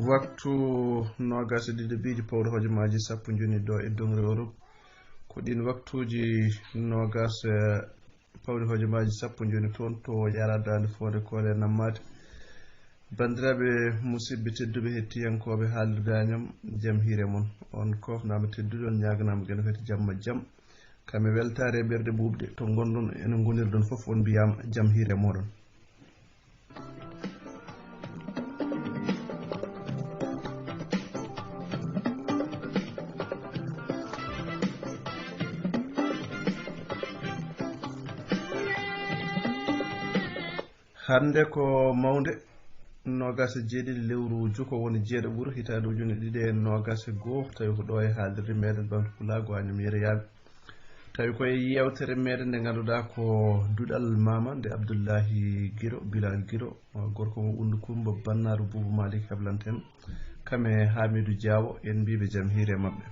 waktu nogas e ɗiɗi biiji pawɗo hojomaji sappo joni ɗo e dongre Europe ko ɗin waktuji nogas pawɗi hojomaji sappo joni toon to yaradade fonde kole nammade bandiraɓe musidɓe tedduɓe hettiyankoɓe haalirdañam jaam hiire moon on kofnama tedduɗe on ñaganama gueɗe kadi jamma jaam kamɓe weltare ɓerɗe ɓuɓɗe to gonɗon ene gonirɗon foof on mbiyama jaam hiire moɗon. hande ko mawde nogas e jeeɗiɗi lewru juko woni jeeɗo ɓuuro hitande ujune ɗiɗi e nogas e goho tawi ko ɗo e haalirde meɗen ɓamtu pulago Agname Yero tawi koye yewtere meɗen nde ganduɗa ko duɗal mama nde Abdoullahi Guiro Bilal Guiro gorko mo Ɓundu Coumba bannaru Boubou Malick heblanten kame Hamidou Diawo en mbiɓe jaam hiire mabɓe.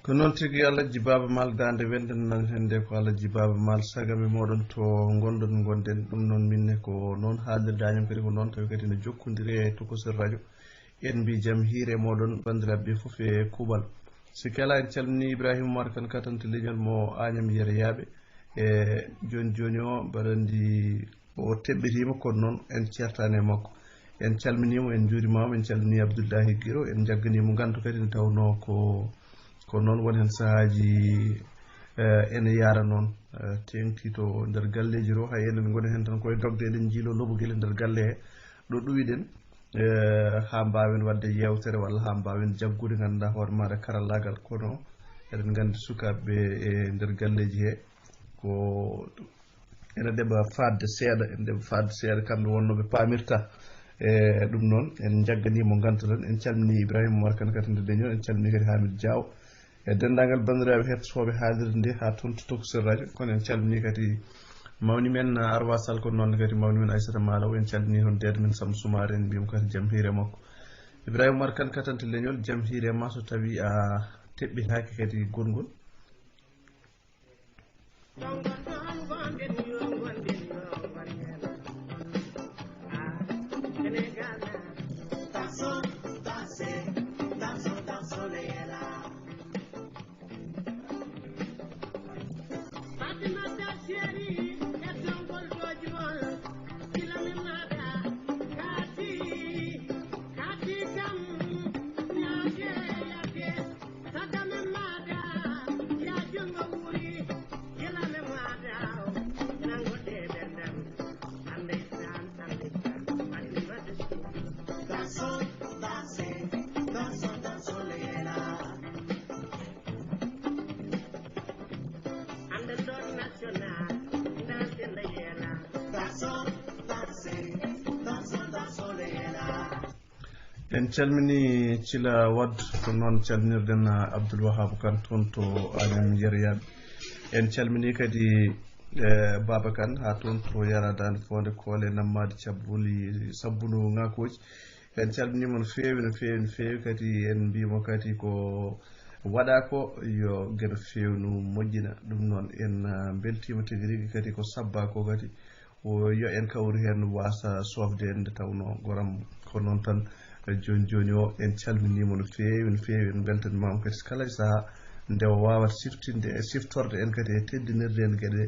ko noon tigui Alhaji Baba Mal dande welden nan hende ko Alhaji Baba Mal sagame moɗon to gonɗon gonɗen ɗum noon minne ko noon haalirdañam kadi ko noon tawi kadi ne jokkodiri e Tokosel radio en mbi jaam hiire moɗon bandiraɓe foof e kuuɓal sikki ala en calmini Ibrahima Oumar Kane katante leñol mo Agname Yero e joni joni o mbaɗandi o teɓɓitima kono noon en certani e makko en calminimo en juurimamo en calmini Abdoullahi Guiro en jagganimo gantu kadi ne tawno ko noon woni hen sahaji ene yara noon tengti to nder galleji to hay enen goni hen tan koye dogde eɗen jiilo loɓoguel nder galle he ɗo ɗuwiɗen ha mbawen wadde yewtere walla ha mbawen jaggude ganduɗa hoore maɗa karallagal kono eɗen gandi sukaɓeɓe e nder galleji he ko ene ɗeɓa fadde seeɗa ene ɗeɓa fadde seeɗa kamɓe wonnoɓe pamirta e ɗum noon en jagganimo gantuɗen en calmini Ibrahima Oumar Kane kadi nde leñol en calmini kadi Hamidou Diaw e dendagal bandiraɓe hettotoɓe haalirde nde ha toon to Tokosel radio kono en calmini kadi mawni men Arwa Sall ko noon kadi mawni men Aissata Malaw en calmini hon dede men Samba Soumare en mbiyamo kadi jaam hiire makko Ibrahima Oumar Kane katante leñol jaam hiire ma so tawi a teɓɓitaki kadi gongol. en calmini Thila Wade ko noon calminirden Abdoul Wahab Kane toon to Agname Yero en calmini kadi Baba Kane ha toon to yaradade fonde koole nammade cabbuli sabbunu ngakoji en calminimo no fewi no fewi no fewi kadi en mbimo kadi ko waɗa ko yo gueɗe fewnu moƴƴina ɗum noon en beltima tigui rigui kadi ko sabba ko kadi yo en kawru hen wasa sofde en nde tawno goram ko noon tan joni joni o en calminimo no fewi no fewi en beltanimamo kadi kala saaha nde o wawata siftinde e siftorde en kadi e teddinirde en gueɗe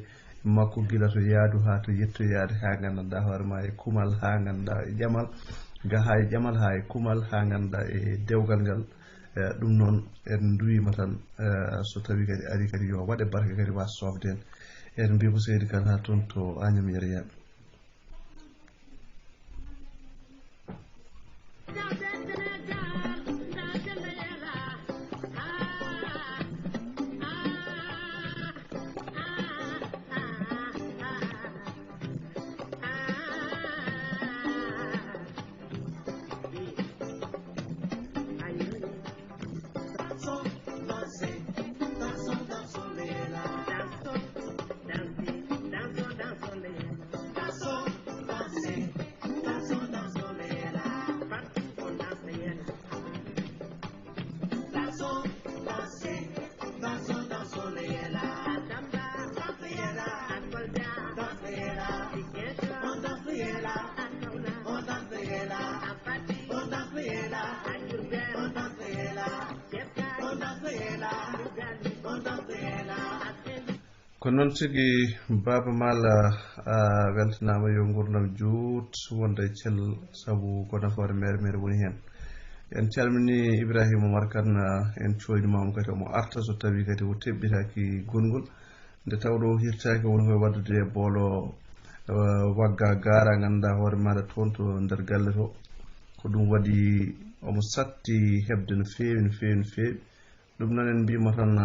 makko guila to yaadu ha to yettoyade ha gandanɗa hoorema e kuumal ha ganduɗa e ƴamal ga ha e ƴamal ha e kuumal ha ganduɗa e dewgal ngal ɗum noon en duwima tan so tawi kadi ari kadi yo waɗe barke kadi wasa sofde en en mbi ko seydi Kane ha toon to Agname Yero ko noon tigi Baba Mal a weltanama yo gurdam juut wonda e cell sabu ko nafoore mere woni hen en calmini Ibrahima Oumar Kane en coynimama kadi omo arta so tawi kadi o tebbitaki gongol nde tawɗo hirtaki woni koye waddude e boolo wagga gara ganduɗa hoore maɗa toon to nder galle to ko ɗum waɗi omo satti hebde no fewi no fewi ɗum noon en mbimo tan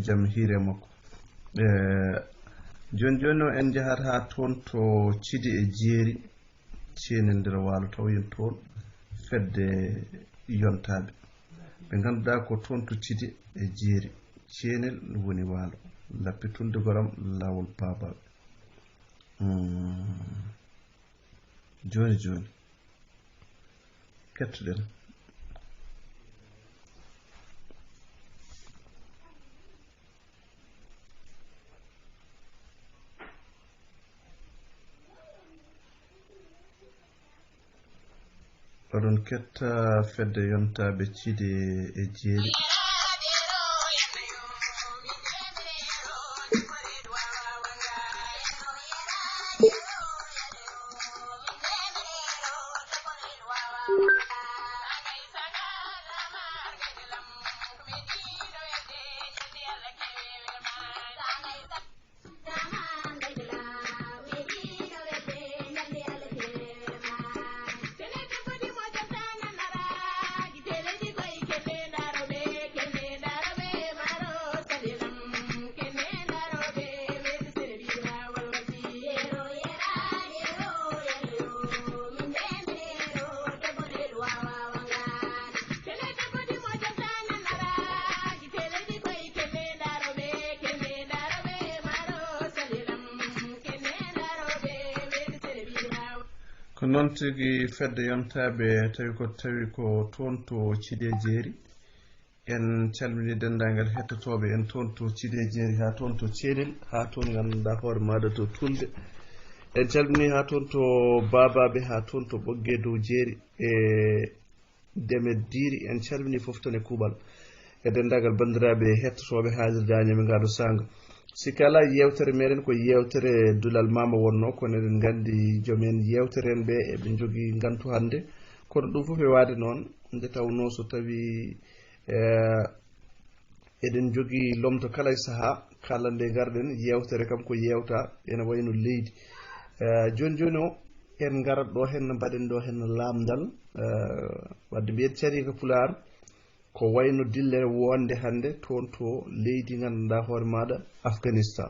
jaam hiire makko joni o en jahat ha toon to Thidi e Jeeri ceeni nder Waalo taw yen toon fedde yontaɓe ɓe ganduɗa ko toon to Thidi e Jeeri ceenel woni Waalo lappitulde goram lawol babaɓe joni kettoɗen oɗon ketta fedde yontaɓe Thidi e Jeeri ko noon tigi fedde yontaɓe tawi ko toon to Thidi e Jeeri en calmini dendagal hettotoɓe en toon to Thidi e Jeeri ha toon to Ceelel ha toon ganduɗa hoore maɗa to Tulde en calmini ha toon to babaɓe ha toon to Ɓogge dow Jeeri e Demet Diri en calmini foof tan e kuuɓal e dendagal bandiraɓe hettotoɓe haalirde Ñami Ngado Sanga sikki ala yewtere meɗen ko yewtere Dulal Mama wonno kono eɗen gandi joomen yewtere en ɓe eɓe jogui gantu hande kono ɗum foof e waade noon nde tawno so tawi eɗen jogui lomto kala e saaha kala nde garɗen yewtere kam ko yewta ene wayno leydi joni o en garat ɗo hen mbaɗen ɗo hen lamdal wadde mbiyen carika Pulaar ko wayno dillere wonde hande toon to leydi ganduɗa hoore maɗa Afghanistan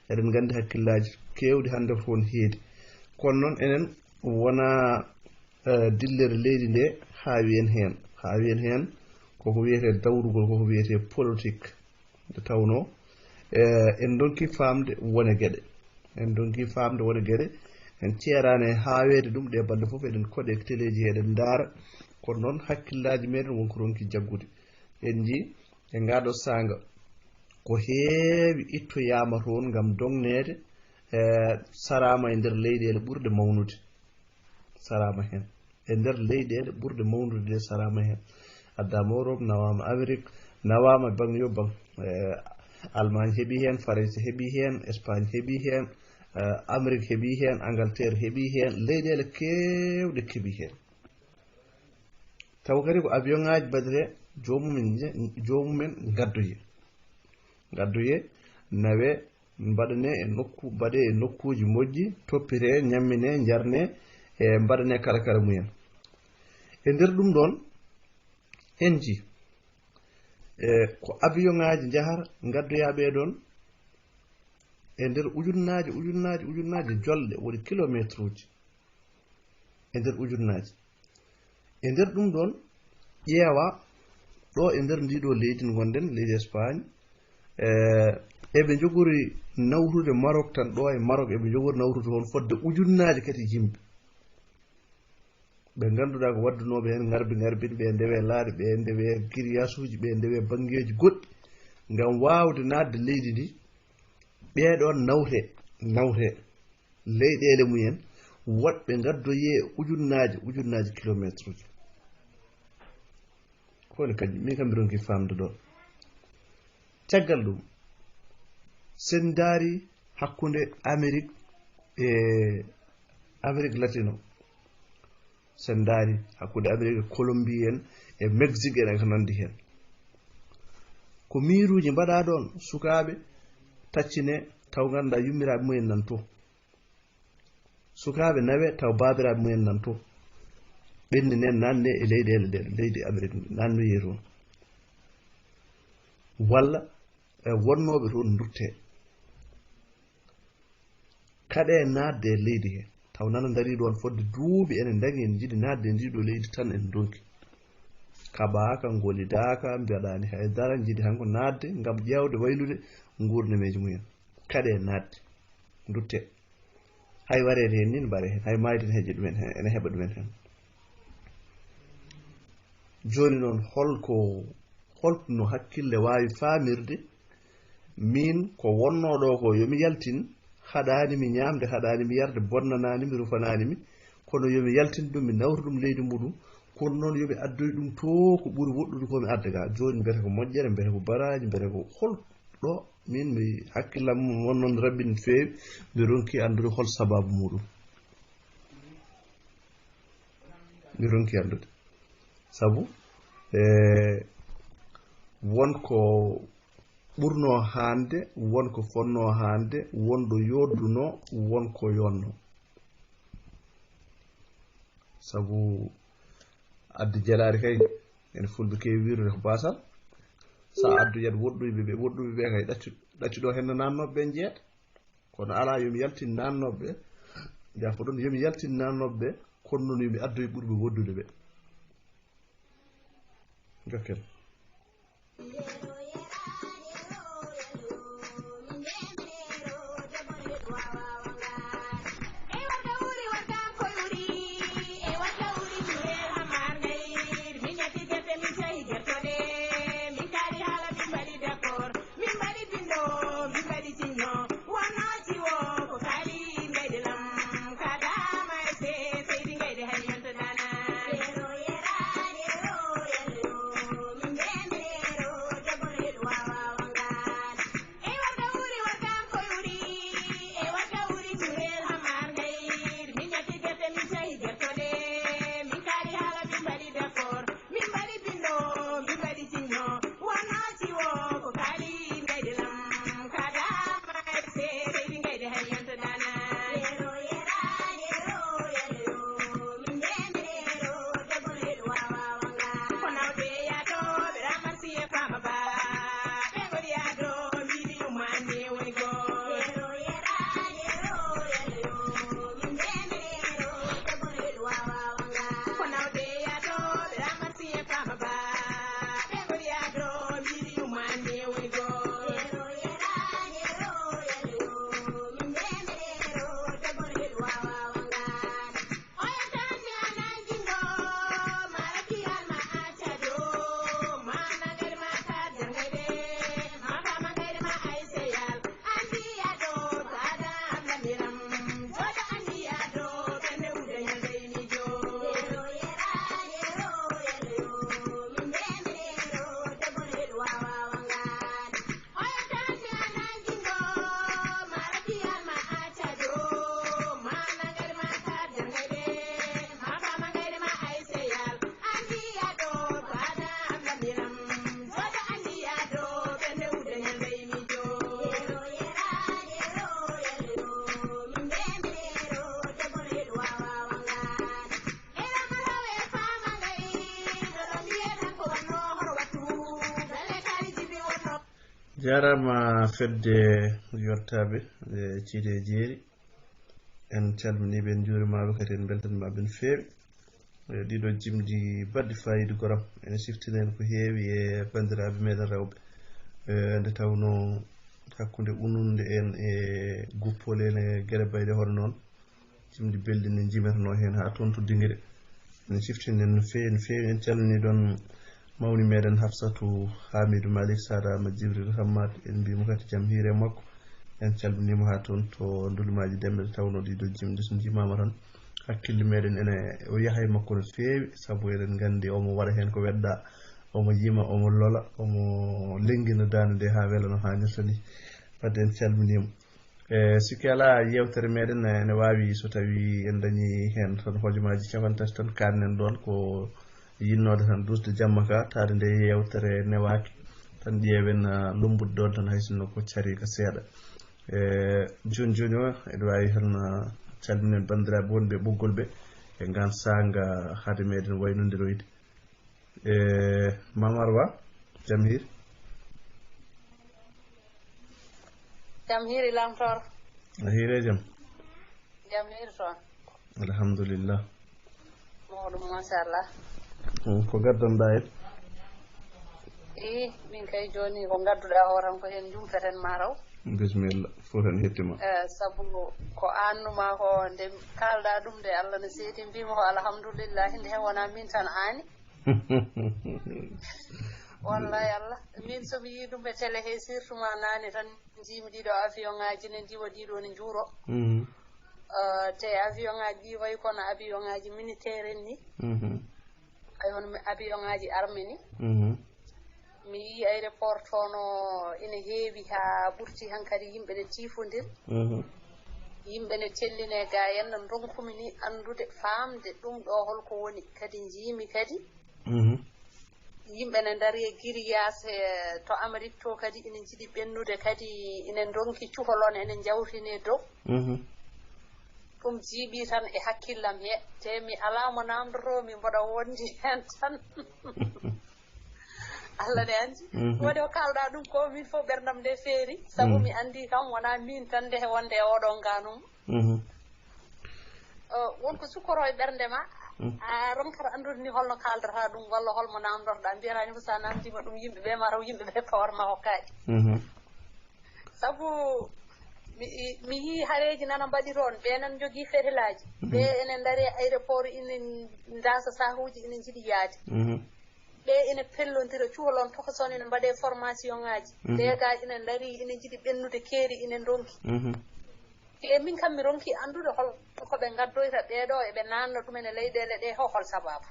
eɗen gandi hakkillaji kewɗi hande toon heedi kono noon enen wona dillere leydi nde haawi en hen koko wiyete dawrugol koko wiyete politique nde tawno en donki famde wone gueɗe en ceerani e haawede ɗum ɗe balɗe foof eɗen koɗe téléji eɗen daara kono noon hakkillaji meɗen wonko ronki jaggude en ji e Ngado Sanga ko heewi ittoyama toon gam dongnede sarama e nder leyɗele ɓurde mawnude sarama hen e nder leyɗele ɓurde mawnude nde sarama hen addama Europe nawama Amérique nawama bang yo bang Allemagne heeɓi hen France heeɓi hen Espagne heeɓi hen Amérique heeɓi hen Angleterre heeɓi hen leyɗele kewɗe keeɓi hen taw kadi ko avion ngaji badire jomumen gaddoye nawe mbaɗe e nokkuji moƴƴi toppire ñammine jarne e mbaɗane kala mumen e nder ɗum ɗon en ji ko avion ngaji jahar gaddoyaɓe ɗon e nder ujunnaji jolɗe woni kilométre uji e nder ujunnaji e nder ɗum ɗon ƴeewa ɗo e nder ndiɗo leydi gonɗen leydi Espagne eɓe jogori nawrude Maroc tan ɗo e Maroc eɓe jogori nawrude hon fodde ujunnaji kadi yimɓe ɓe ganduɗa ko waddunoɓe hen ngarbin ɓe ndewe laaɗe ɓe ndewe grillage uji ɓe ndewe bangueji goɗɗi ngam wawde nadde leydi ndi ɓeɗon nawte leyɗele mumen woɗɓe gaddoye ujunnaji kilométre uji kone kadi min kam mbiɗon ki famde ɗon caggal ɗum sen daari hakkunde Amérique latino sen daari hakkunde Amérique Colombie en e Mexique en ko nandi hen ko miiruji mbaɗa ɗon sukaɓe taccine taw ganduɗa yummiraɓe mumen nan to sukaɓe nawe taw babiraɓe mumen nan to ɓenni nen nanne e leyɗele ɗe leydi Amérique nannoye toon walla wonnoɓe toon dutte kaɗe nadde e leydi he taw nana dari ɗon fodde duuɓi enen dañi en jiɗi nadde e ndiɗo leydi tan en donki kaɓaka golidaka mbiyaɗani haydara jiɗi hanko nadde gam ƴewde waylude gurnameji mumen kaɗe nadde dutte hay warede hen ni ne mbaɗe hen hay mayde ne heeƴi ɗumen hen ene heeɓa ɗumen hen joni noon holno hakkille wawi famirde min ko wonnoɗo ko yomi yaltin haɗani mi ñamde haɗani mi yarde bonnanani mi rufanani mi kono yomi yaltin ɗum mi nawta ɗum leydi muɗum kono noon yomi addoy ɗum to ko ɓuuri woɗɗude komi adda ga joni mbete ko moƴƴere mbete ko baraji mbete ko holɗo min mi hakkillam won noon rabbi no fewi mi ronki andude hol sababu muɗum mi ronki andude sabu wonko ɓurno hande wonko fonno hande wonɗo yodduno wonko yonno sabu addu jelare kay ene fulɓe kewi wirude ko basal sa addu yad woɗɗuɓe ɓe kay ɗaccuɗo hen no nannoɓe ɓe jeeyata kono ala yomi yaltin nannoɓe jafo ɗon yomi yaltin nannoɓe kono noon yomi addoye ɓurɓe woddude ɓe jokken jarama fedde yottaɓe ciide jeeri en calminiɓe en juurimaɓe kadi en beltanmaɓe no fewi ɗiɗo jimdi badɗi fayida goram ene siftinen ko heewi e bandiraɓe meɗen rewɓe nde tawno hakkude ununde en e guppol en e gueɗe bayɗe hono noon jimdi belɗi ne jimetano hen ha toon to dinguire ene siftinen no fewi no fewi en calmini ɗon mawni meɗen Hafsatou Hamidou Malick Sadama Djibril Hammad en mbimo kadi jaam hiire makko en calminimo ha toon to ndulumaji dembe tawno ɗiɗo jimdi so jimama tan hakkille meɗen ene o yahay makko no fewi saabu eɗen gandi omo waɗa hen ko wedda omo yima omo lola omo lenggina dande nde ha weela no hannirta ni wadde en calminimo sikki ala yewtere meɗen ne wawi so tawi en dañi hen tan hojomaji capantati tan kannen ɗon ko yinnode tan dusde jamma ka tade nde yewtere newaki tan ƴeewen lumbude ɗon tan haysinno ko cari ka seeɗa joni joni o eɗe wawi tan calminen bandiraɓe wonɓe ɓoggol ɓe e ngan sanga haade meɗen waynodiroyde Mamar Wa jam hiiri jam hiiri lamtor a hiire jam jam hiiri toon alhamdulillah mawɗum machallah ko gaddanɗa en min kay joni ko gadduɗa o tan ko hen jumfeten ma raw bisimilla fof tan hettima sabu ko annuma ko nde kalɗa ɗum de Allah ne seedi mbima ko alhamdoulillahi nde wona min tan aani wallahi Allah min somi yi ɗum e télé he surtout ma nane tan jimi ɗiɗo avion ngaji ne diwa ɗiɗo ne juuro te avion ngaji ɗi wayi kono avion ngaji militaire en ni ay won avion ngaji armée ni mi yi aéroport tono ina heewi ha ɓurti hankkadi yimɓe ne tifodir yimɓe ne telline ga henna donkumi ni andude famde ɗum ɗo holko woni kadi jiimi kadi yimɓe ne dari e grillage to Amérique to kadi ina jiɗi ɓennude kadi ina donki cuholon ene jawtine dow ɗum jiiɓi tan e hakkillam he te mi ala mo namdoto mi mboɗa wondi hen tan Allah ne andi woni o kalɗa ɗum ko min fof ɓerdam nde feeri sabu mi andi kam wona min tan nde wonde e oɗon ganum wonko sukkoro e ɓernde ma a ronkata andude ni holno kaldata ɗum walla holmo namdotoɗa mbiyatani ko sa namdima ɗum yimɓeɓe ma taw yimɓeɓe pawarma hokkaji sabu mi yi hareji nana mbaɗi toon ɓe nan jogui ferilaji ɓe enen daari aéroport ina dasa sahuji ina jiiɗi yaade ɓe ina pellodira cuholon tokoson ina mbaɗe formation ngaji ɓega ina daari ina jiiɗi ɓennude keeri ina donki e min kam mi ronki andude holkoɓe gaddoyta ɓeɗo eɓe nanno ɗumen e leyɗele ɗe hol sababu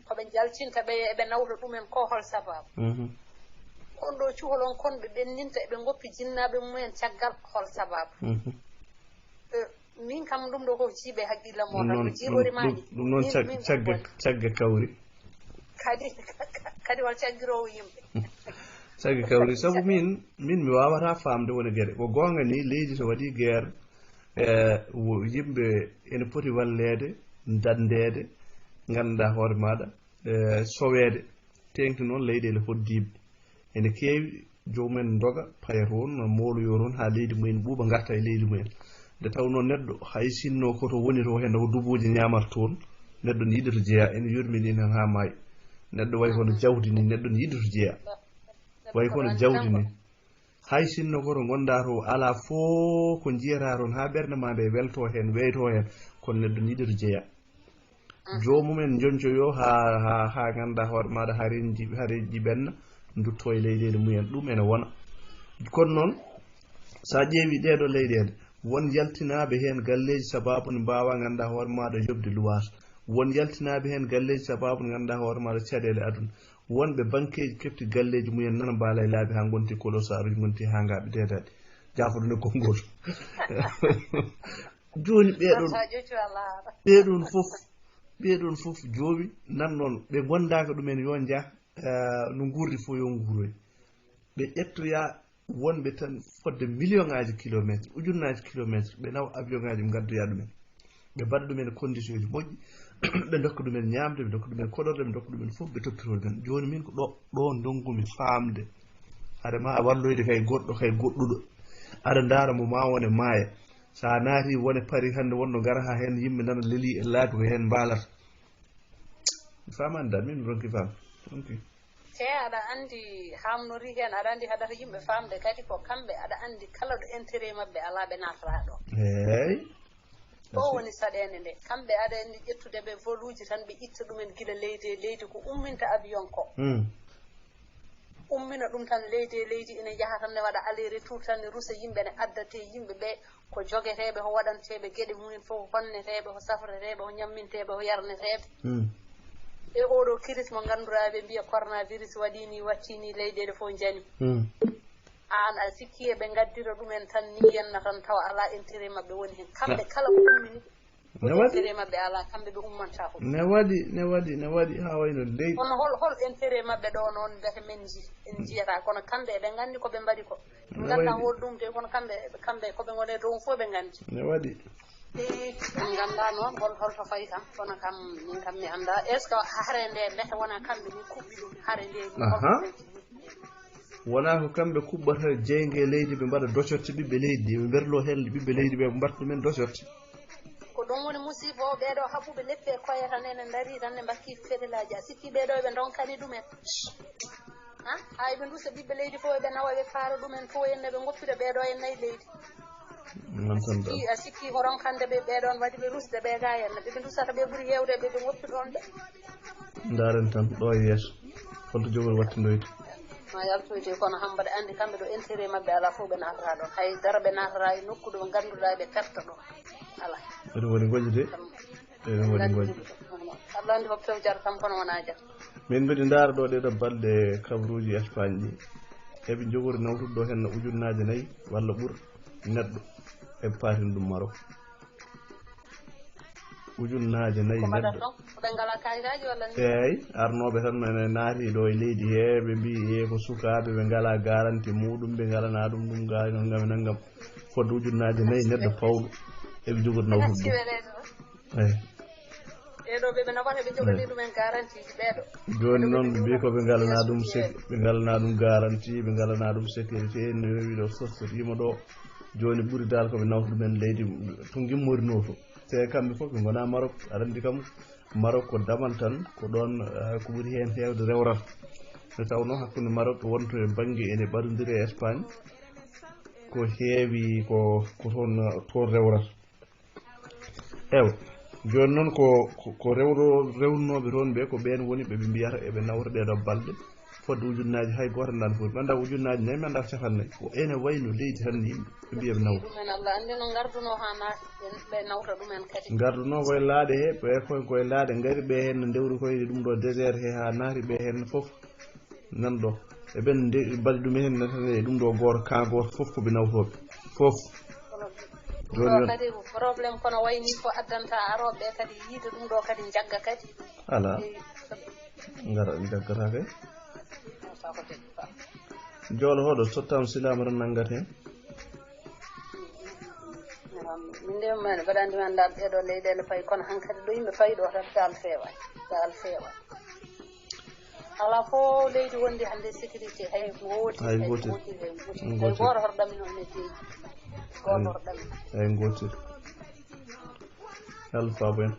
koɓe jalcinta ɓe eɓe nawta ɗumen ko hol sababu on ɗo cuholon kon ɓe ɓenninta eɓe goppi jinnaɓe mumen caggal hol sababu min kam ɗum ɗo ko jiiɓe haqqilla mo tan ko jiiɓorimaji ɗum noon cagga kawri kadi wal caggirowo yimɓe cagga kawri sabu min mi wawata famde woni gueɗe ko gonga ni leydi so waɗi guerre yimɓe ene poti wallede dandede ganduɗa hoore maɗa sowede tengti noon leyɗele hoddiɓe ene keewi jomumen doga paya toon moluyo toon ha leydi mumen ɓuuɓa garta e leydi mumen nde tawno neɗɗo hay sinno koto woni to hen ko dubuji ñamata toon neɗɗo ne yiɗi to jeeya ene yurmini hen ha maayi neɗɗo way kono jawdi ni neɗɗo ne yiɗi to jeeya way kono jawdi ni hay sinno koto gonda to ala fo ko jiyata toon ha ɓerde ma nde welto hen weyto hen kono neɗɗo ne yiɗi to jeeya jomumen joncoyo ha ganduɗa hoore maɗa hareji ɓenna dutto e leyɗele mumen ɗum ene wona kono noon sa ƴeewi ɗeɗo leyɗele won yaltinaɓe hen galleji sababu ne mbawa ganduɗa hoore maɗa yobde luwata won yaltinaɓe hen galleji sababu ne ganduɗa hoore maɗa caɗele aduna wonɓe banqueji kefti galleji mumen nana mbaala e laabi ha gonti kolo saruji gonti ha ngaɓe dedade jafoɗone konngol joni ɓeɗon foof joomi nan noon ɓe gondaka ɗumen yo jaa no gurdi fo yo guuroy ɓe ƴettoya wonɓe tan fodde million ngaji kilométre ujunnaji kilométre ɓe nawa avion ngaji ɓe gaddoya ɗumen ɓe mbaɗa ɗumen condition ji moƴƴi ɓe dokka ɗumen ñamde ɓe dokka ɗumen koɗorɗe ɓe dokka ɗumen fof ɓe toppitoro ɗumen joni min ko ɗo dongumi famde adama a walloyde kay goɗɗo kay goɗɗuɗo aɗa daara mo ma wone maaya sa naati wone Paris hande wonno gara ha hen yimɓe nana leeli e laabi ko hen mbalata famani dal min mi ronki fam te aɗa andi hamnori hen aɗa andi haɗata yimɓe famde kadi ko kamɓe aɗa andi kala ɗo intérêt mabɓe ala ɓe natata ɗo eyyi ɗo woni saɗede nde kamɓe aɗa andi ƴettude ɓe vol uji tan ɓe itta ɗumen guila leydi e leydi ko umminta avion ko ummina ɗum tan leydi e leydi ina jaaha tan ne waɗa aller retour tan ne rusa yimɓe ne addate yimɓe ɓe ko jogueteɓe ko waɗanteɓe gueɗe mumen fof ko honneteɓe ko safreteɓe ko ñamminteɓe ko yarneteɓe e oɗo crise mo ganduɗa ɓe mbiya coronavirus waɗini wattini leyɗele fof jani an a sikki e ɓe gaddira ɗumen tan ni yenna tan tawa ala intérêt maɓɓe woni hen kamɓe kala ko ummini intérêt maɓɓe ala kamɓe ɓe ummanta ko ne waɗi ha wayno leydi kono hol intérêt maɓɓe ɗo noon mbete men en jiyata kono kamɓe eɓe gandi koɓe mbaɗi ko ganda hol ɗum te kono kamɓe koɓe gone dow fof ɓe gandi ne waɗi en ganda noon holto fayi kam kono kam min kam mi anda est ce que hare nde mbete wona kamɓe ni kuɓɓi ɗum hare nde wona ko kamɓe kuɓɓata jeyge leydi ɓe mbaɗa docorte ɓiɓɓe leydi ɓe berlo helde ɓiɓɓe leydi ɓe mbatta ɗumen docorte ko ɗum woni musiba o ɓeeɗo haɓɓuɓe leppe e koye tan ene daari tan ne mbakki fedelaji a sikki ɓeeɗo eɓe donkani ɗumen ha eɓe dusa ɓiɓɓe leydi fof eɓe nawa ɓe paara ɗumen fof henne ɓe goppira ɓeeɗo e nayyi leydi a sikki ko ronkande ɓe ɓeeɗon waɗi ɓe rusde ɓe ga henne ɓeɓe dusata ɓe ɓuuri hewde ɓeɓe goppi ɗon ɓe daren tan ɗo e yeeso holto jogol wattindoyde ma yaltoyde kono hambade andi kamɓe ɗo intérêt maɓɓe ala fof ɓe natata ɗon hay dara ɓe natata e nokku ɗo ganduɗa ɓe perta ɗon ala ɗum woni goƴi de ɗum woni goƴi Allah andi fof jar kam kono wona jar min mbiɗi ndaara ɗo ɗeɗo balɗe kabaruji Espagne ɗi eɓe jogori nawtude ɗo henno ujunnaje 4 walla ɓuura neɗɗo eɓe paatini ɗum Maroc ujunnaje 4 neɗɗo ɓe ngala kayitaji walla eyyi arnoɓe tan ene naati ɗo e leydi he ɓe mbi ko sukaɓe ɓe ngala garanti muɗum ɓe ngalana ɗum naggam fodde ujunnaje 4 neɗɗo pawɗo eɓe jogori nawtude ɗum eyyi ɓeɗo ɓe nabata ɓe jogani ɗumen garanti ji ɓeɗo joni noon ɓe mbi ko ɓe ngalana ɗum garanti ɓe ngalana ɗum sécurité no wi ɗo sostotima ɗo joni ɓuuri dal koɓe nawta ɗumen leydi to gimmorino to te kamɓe fof ɓe gona Maroc aɗa andi kam Maroc ko damal tan ko ɗon ko ɓuuri hen hewde rewral nde tawno hakkude Maroc wonto e banggue ene ɓaɗodiri e Espagne ko heewi ko toon rewral joni noon ko rewnoɓe toon ɓe ko ɓen woni ɓeɓe mbiyata eɓe nawra ɗeɗo balɗe fodde ujunnaji hay goto andani fof mi anda ujunnaji 4 mi anda ko capannayyi ko ene wayno leydi tan yimɓe ɓe mbiya ɓe nawra ɗumen Allah andi no garduno ha naati ɓe nawta ɗumen kadi garduno koye laaɗe he ɓe koye laaɗe gaari ɓe hen dewri koye ɗum ɗo désert he ha naati ɓe hen foof nanɗo eɓen mbaɗi ɗum hen tan e ɗum ɗo goto ka goto foof koɓe nawtoɓe foof ɗo kadi probléme kono wayni ko addanta aroɓe kadi yiide ɗum ɗo kadi jagga kadi ala gara jaggata kay joolo hoɗo tottama silama tan nangat hen min nde men mbaɗandi men dal ɗeɗo leyɗele fayi kono hankkadi ɗo yimɓe fayi ɗo tan dal feewa ala fo leydi wondi hande sécurité hay goto horɗamin o ene deeƴi goto horɗamin hay gotir Allah faabo en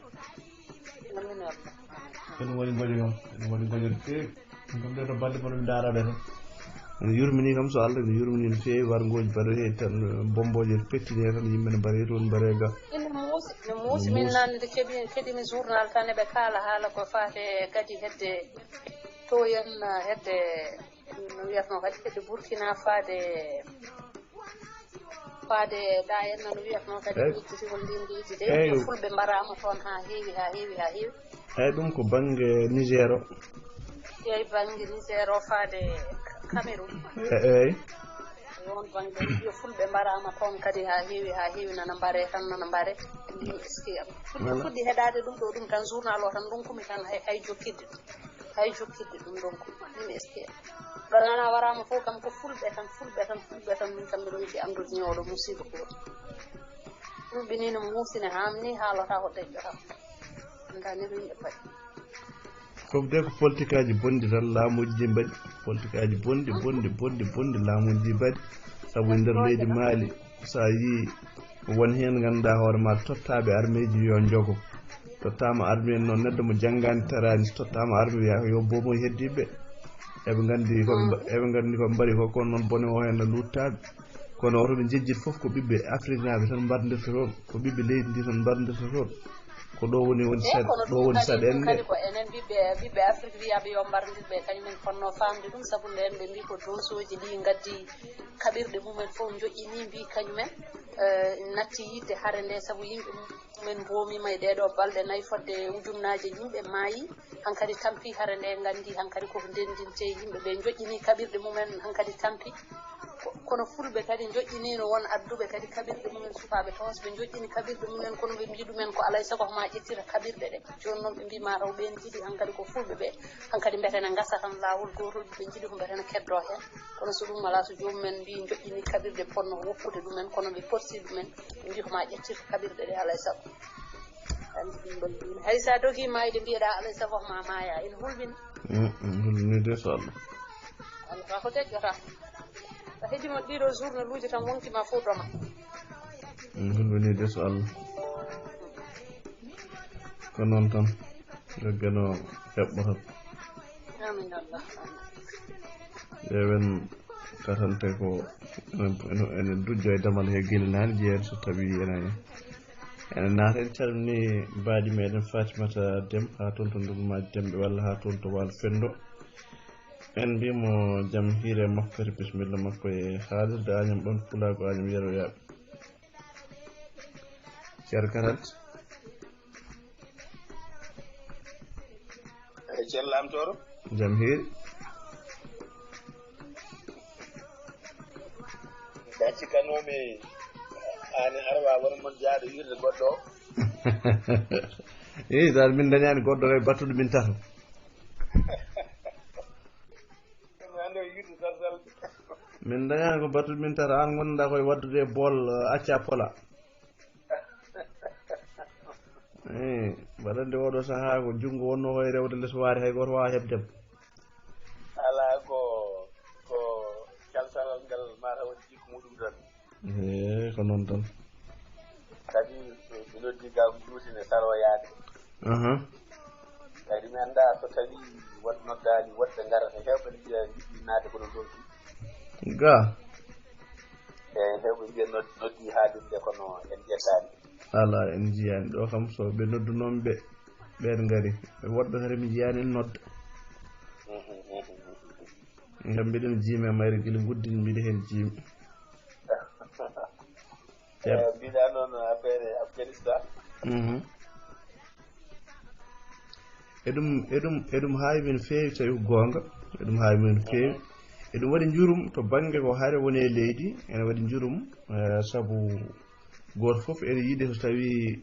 ene woni goƴe kam ene woni goƴe no feewi kam ɗeɗo balɗe moɗon daraɓe tan ene yurmini kam so Allah ene yurmini no feewi wargoji mbaɗa tan bomboje pettine tan yimɓe ne mbaɗe toon mbaɗe ga ene muusi min nande nde keeɗimi journal tan eɓe kaala haala ko faate kadi hedde to yen hedde no wiyatno kadi hedde Burkina faade ɗa henna no wiyatno kadi ɓittitiko ndindiiji de fulɓe mbarama toon ha heewi eyyi ɗum ko banggue Niger o eyyi banggue Niger o faade Cameroun eyyi on banggue yo fulɓe mbarama toon kadi ha heewi nana mbare tan nana mbare ndi eskiyam fuɗɗi heɗade ɗum ɗo ɗum tan journal o tan ɗonkumi tan hay jokkidde ɗum ɗonkumi ɗum eskiyam ɗonana warama fof kam ko fulɓe tan min kam mbiɗo yiɗi andude ñooɗo musiba ko fulɓe ni no muusine hamni haalata ko deƴƴota andani ɗum yimɓe fayi fof de ko politique aji bonɗi tan laamuji ɗi mbaɗi politique aji bonɗi laamuji ɗi mbaɗi saabu e nder leydi Mali sa yi won hen ganduɗa hoore ma tottaɓe armée ji yo jogo tottama armée noon neɗɗo mo janggani tarani so tottama armée wiya yo bomoye heddiɓe eɓe gandi koɓe mbaɗi ko kono noon bone o hen luttaɓe kono oto ɓe jejjiti foof ko ɓiɓɓe Afrique naɓe tan mbardirta toon ko ɓiɓɓe leydi ndi tan mbardirta toon ko ɗo woni saɗende kadi ko enen ɓiɓɓe Afrique wiyaɓe yo mbardirɓe kañumen fonno famde ɗum saabu nden ɓe mbi ko dosoji ɗi gaddi kaɓirɗe mumen fof joƴƴini mbi kañumen natti yidde hare nde saabu yimɓe mumen mbomima e ɗeɗo balɗe 4 fodde ujunnaje yimɓe maayi hankkadi tampi hare nde gandi hankkadi koko ndendinte yimɓe ɓe joƴƴini kaɓirɗe mumen hankkadi tampi kono fulɓe kadi joƴƴinino won adduɓe kadi kabirɗe mumen sukaaɓe tawon so ɓe joƴƴini kabirɗe mumen kono ɓe mbi ɗumen ko alay sago ma ƴettira kabirɗe ɗe joni noon ɓe mbima taw ɓen jiɗi hankkadi ko fulɓe ɓe hankkadi mbetene gasa tan laawol gotol ɓe jiɗi ko mbetene keddo hen kono so ɗum wala so jomumen mbi joƴƴini kabirɗe ponno woppude ɗumen kono ɓe porti ɗumen ɓe mbi ko ma ƴettir kabirɗe ɗe alay sago andi ɗum ɗon ɗin hay sa dogi mayde mbiyeɗa alay sago ma maya ina hulɓini hulɓinide so Allah Allah ko deƴƴata a heddima ɗiɗo journée luuji tan wontima fof doma hulɓinide so Allah ko noon tan gaggano heɓɓotat amin Allah ƴeewen katante ko ene dujjo e damal he guila nane jeeyede so tawi ene naata en calmini mbaɗi meɗen Fatimata Déme ha toon to ndurmaji Demɓe walla ha toon to Walo Fendo en mbimo jaam hiire makko kadi bisimilla makko e haalirde Agname ɗon Pulago Agname yeroyaɓe ceerno Karante ceerno Lamtoro jaam hiiri daccikanomi ani arwa won mon jaaɗo yirde goɗɗo o eyi dal min dañani goɗɗo e battuɗo min tato ando yirde tarsal min dañani ko battuɗo min tato an gonɗa koye waddude bool acca pola eyi waɗande oɗo saaha ko junngo wonno koye rewde less waari hay goto wawa heɓdemo ala ko calsalal ngal mata woni jikku muɗum tan ko noon tan kadi mi noddi ga ko juutine saroyaade kadi mi annda so tawi won noddaali woɗɓe ngarata hewɓe mbiya jiɗɗi naade kono ɗon ga eyi hewɓe mbiya noddi haalinde kono en ƴettaani ala en jiyani ɗo kam so ɓe noddunomi ɓen ngari woɗɓe kadi mi jiyani en nodda ngam mbiɗen jiimi e mayre guila guddini mbiɗa heen jiimi mbiɗa noon affaire Afghanistan eɗum haawi men feewi tawi ko goonga eɗum haawi men feewi eɗum waɗi jurum to baŋnge ko haare woni e leydi ene waɗi jurum sabu gooto fof ene yiɗi so tawi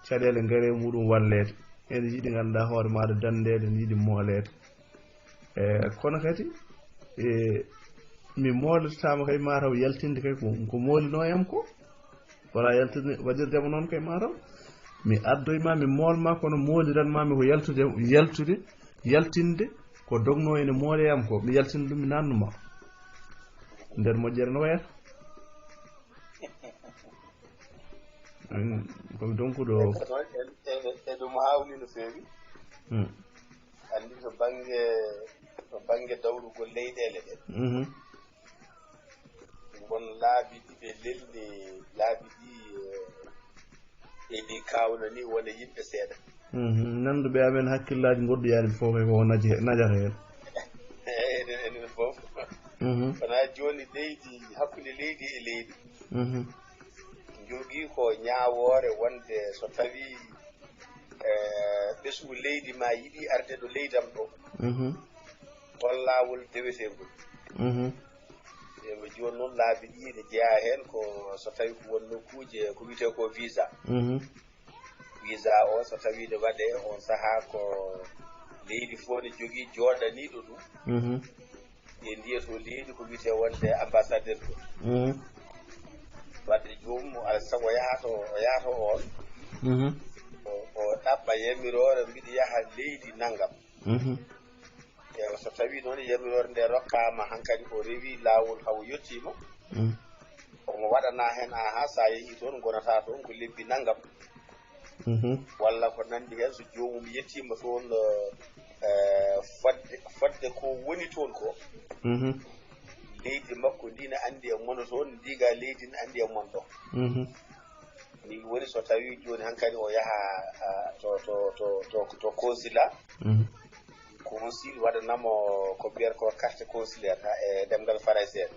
caɗeele ngari e muɗum walleede ene yiɗi ngannduɗaa hoore maaɗa danndede ene yiɗi mooleede kono kadi mi moolitama kay mataw yaltinde kay ko moolinoyam ko wala yaltinde waɗirdema noon kay mataw mi addoyma mi moolma kono mooliranmami ko yaltinde ko dogno ene mooleyam ko mi yaltina ɗum mi nannuma nder moƴƴere no wayata komi donc ɗo e ɗum hawni no feewi andi to bange dawrugol leyɗele ɗe won laabi ɗiɓe lelni laabi ɗi eɗi kawna ni wona yimɓe seeɗa nanduɓe amen hakkillaji goɗɗoyaani fof ko najata heen enen fof wona joni leydi hakkude leydi e leydi jogii ko ñaawoore wonde so tawi ɓesgu leydi ma yiɗi arde ɗo leydam ɗo hol laawol dewetengol ɓe joni noon laabi ɗi ne jeeya heen ko so tawi ko won nokkuuje ko wiyete ko visa visa o so tawi ne waɗe on sahaa ko leydi fof ne jogii jooɗaniiɗo ɗum e ndiyato leydi ko wiyete wonde ambassadeur ɗo wadde joomum alaa sago o yahata on o ɗaɓɓa yamirore mbiɗa yaha leydi nanngam e so tawi noon yamirore nde rokkama hankkadi o rewi laawol hawo yettima omo waɗana heen aha sa yeehi toon gonata toon ko lebbi nanngam walla ko nanndi heen so joomum yettima toon fodde ko woni toon ko leydi makko ndi ne anndi e mono toon ndiga leydi ne anndi e mon ɗo ni woni so tawi joni hankkadi o yaha to consulat consul waɗanamo ko mbiyata ko carte consulaire e ɗemngal français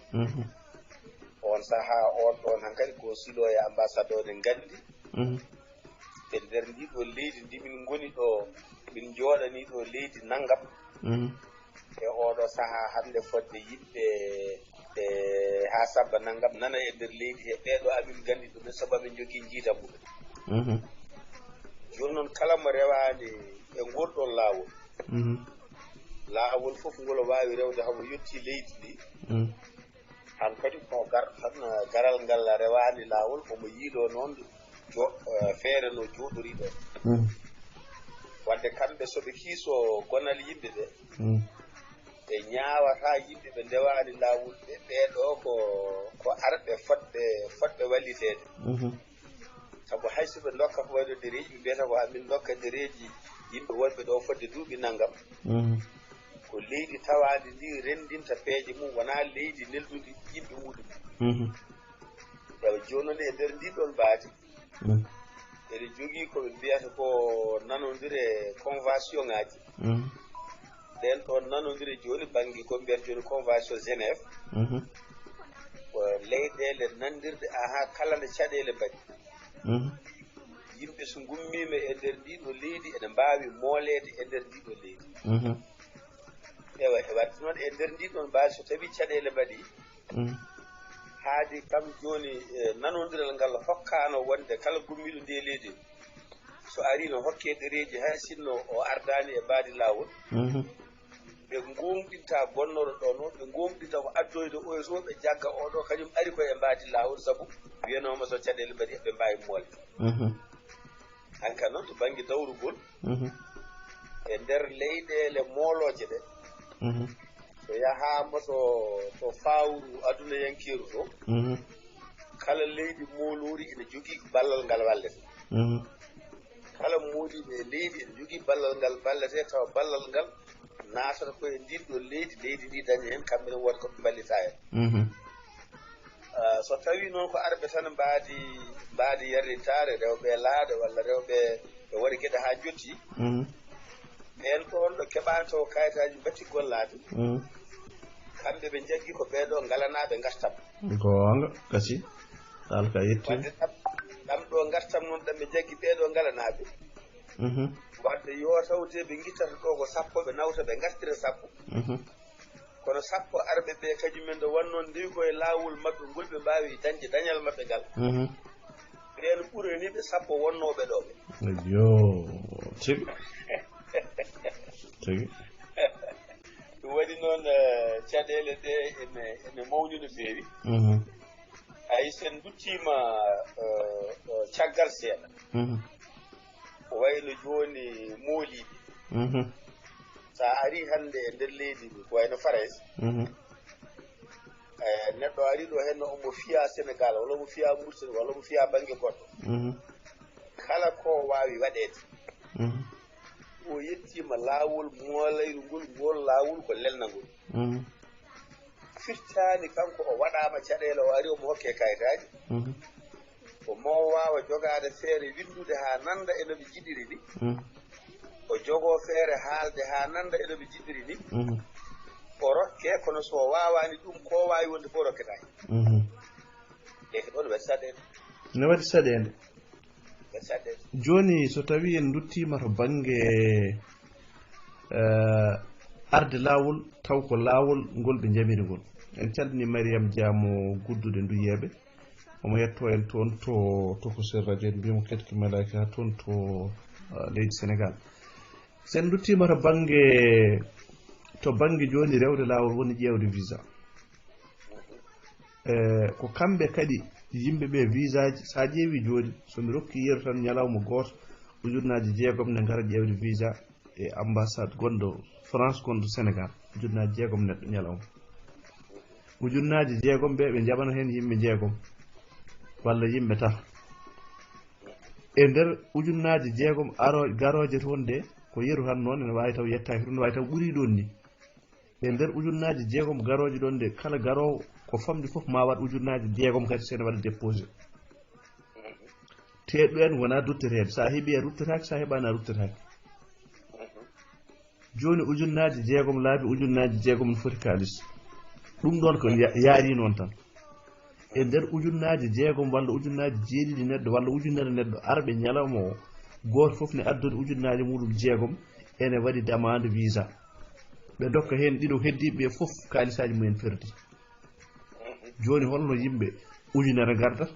on sahaa on ɗon hankkadi consul o e ambassadeur ne nganndi e nder ndiɗo leydi ndi min ngoni ɗo min jooɗani ɗo leydi nanngam e oɗo sahaa hannde fodde yimɓe haa sabba nanngam nana e ndeer leydi he ɓeeɗo amin nganndi ɗum e sabu amin jogii njiitam mumen jooni noon kala mo rewaani e ngolɗon laawol laawol fof ngol waawi rewde hamo yettii leydi ndi han kadi ko tan garal ngal rewaani laawol omo yiiloo noon feere no jooɗori ɗo wadde kamɓe so ɓe kiisoo gonal yimɓe ɓe ɓe ñaawataa yimɓe ɓe ndewaani laawol ɓe ɓeeɗoo ko arɓe fotɓe walliteede sabu hay so ɓe ndokka ko wayno dereeji ɓe mbiyata ko amin ndokka dereeji yimɓe wonɓe ɗo fodde duuɓi nanngam ko leydi tawaandi ndi renndinta peeje mum wonaa leydi neldundi yimɓe muɗum ewa jooni noon e ndeer ndiɗon mbaadi eɗe jogii ko ɓe mbiyata ko nanondire convention ŋaaji ɗen ɗon nanondire jooni baŋnge ko mbiyata jooni convention Genève ko leyɗeele nandirde kala nde caɗeele mbaɗi yimɓe so ngummiima e ndeer ndiɗo leydi ene mbaawi mooleede e ndeer ndiɗo leydi ewa e wadde noon e ndeer ndiɗon mbaadi so tawii caɗeele mbaɗi haadi kam jooni nanondiral ngal hokkaano wonde kala gummiiɗo ndi e leydi so arii no hokkee ɗereeji hay sinno o ardaani e mbaadi laawol ɓe ngoomɗinta bonnoɗo ɗo noon ɓe ngoomɗinta ko addoyde o so ɓe jagga oɗo kañum ari koye mbaadi laawol sabu wiyanooma so caɗeele mbaɗi ɓe mbaawi moolde hanka noon to baŋnge dawrugol e ndeer leyɗeele moolooje ɗe so yahaama to fawru aduna yankeeru to kala leydi mooloori ene jogii ballal ngal wallete kala mooliiɓe e leydi ene jogii ballal ngal ballete tawa ballal ngal naatata koye ndinɗo leydi ndi daña heen kamɓe ne woodi ko ɓe mballitaa heen so tawii noon ko arɓe tan mbaadi yarlitaare rewɓe laaɗe walla rewɓe ɓe waɗi geɗe haa jottii ɓeen ɗoon ɗo keɓaani taw kayitaaji mbatti gollaade kamɓe ɓe jaggii ko ɓeeɗoo ngalanaaɓe ngartam goonga gasi alka yetti wadde ɗam ɗo ngartam noon ɗam ɓe jaggi ɓeeɗoo ngalanaaɓe wadde yo tawde ɓe gittata ɗo ko sappo ɓe nawta ɓe ngartira sappo kono sappo arɓe ɓe kañumen nde wonnoon ndewi koye laawol maɓɓe ngol ɓe mbaawi dañde dañal maɓɓe ngal ɓeen ɓurani ɓe sappo wonnooɓe ɗo ɓe yo tigi tigi ɗum waɗi noon caɗeele ɗe ene mawni no feewi hay sen duttiima caggal seeɗa ko wayno jooni mooliiɓe so a arii hannde e ndeer leydi ndi ko wayno Farais neɗɗo arii ɗo henno omo fiyaa Sénégal walla omo fiyaa Mauritanie walla omo fiyaa baŋnge goɗɗo kala ko waawi waɗeede o yettiima laawol moolayru ngol laawol ko lelna ngol firtaani kanko o waɗaama caɗeele o arii omo hokkee kayitaaji omo waawa jogaade feere winndude haa nannda e no ɓe jiɗiri ni o jogoo feere haalde haa nannda e no ɓe jiɗiri ni o rokkee kono so o waawaani ɗum ko waawi wonde fof rokketaani e ko ɗon waɗi saɗeende ne waɗi saɗeende waɗi saɗeende jooni so tawii en duttiima to baŋnge arde laawol taw ko laawol ngol ɓe njamiri ngol en calminii Mariame Diamo guddude nduyeeɓe omo yettoo en toon to ko sir radio en mbiyamo ketki malaaki haa toon to leydi Sénégal so en duttiima to baŋnge jooni rewde laawol woni ƴeewde visa ko kamɓe kadi yimɓe ɓe visa ji so a ƴeewii jooni so mi rokki yeru tan ñalawma gooto ujunnaaji 6 ne ngara ƴeewde visa e ambassade gonɗo France gonɗo Sénégal ujunnaaji 6 neɗɗo ñalawma ujunnaaji 6 ɓe ɓe jaɓana heen yimɓe 6 walla yimɓe tata e ndeer ujunnaaji 6 garooje toon de ko yeru tan noon ene waawi taw yettaaki ɗum ne waawi taw ɓurii ɗoon ni e ndeer ujunnaaji 6 garooje ɗoon de kala garoowo ko famɗi fof ma waɗ ujunnaaji 6 kadi sene waɗa déposé teeɗo en wonaa dutteteede so a heɓii a ruttataake so a heɓaani a ruttataake jooni ujunnaaji 6 laabi ujunnaaji 6 no foti kaalis ɗum ɗon ko yaarii noon tan e ndeer ujunnaaji 6 walla ujunnaaji 7 neɗɗo walla ujunnere neɗɗo arɓe ñalawma o gooto fof ne addude ujunnaaji muɗum 6 ene waɗi demande visa ɓe dokka heen ɗiɗo heddiiɓe ɓe fof kaalisaaji mumen perdi joni holno yimɓe ujunere gardat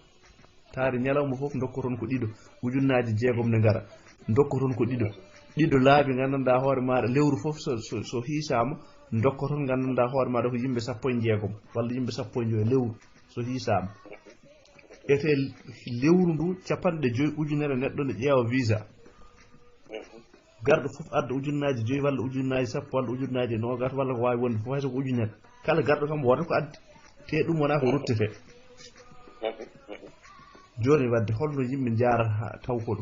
taari ñalawma fof dokkoton ko ɗiɗo ujunnaji jeegom ne ngara dokkoton ko ɗiɗo laabi gandanɗa hoore maɗa lewru fof so hiisama dokkoton gandanɗa hoore maɗa ko yimɓe 16 walla yimɓe 15 lewru so hiisama ete lewru ndu 50 ujunere neɗɗo ne ƴeewa visa garɗo fof adda ujunnaji 5 walla ujunnaji 10 walla ujunnaji 20 walla ko wawi wonde fof hayso ko ujunere kala garɗo kam wota ko addi te ɗum wona ko ruttete joni wadde holno yimɓe jarata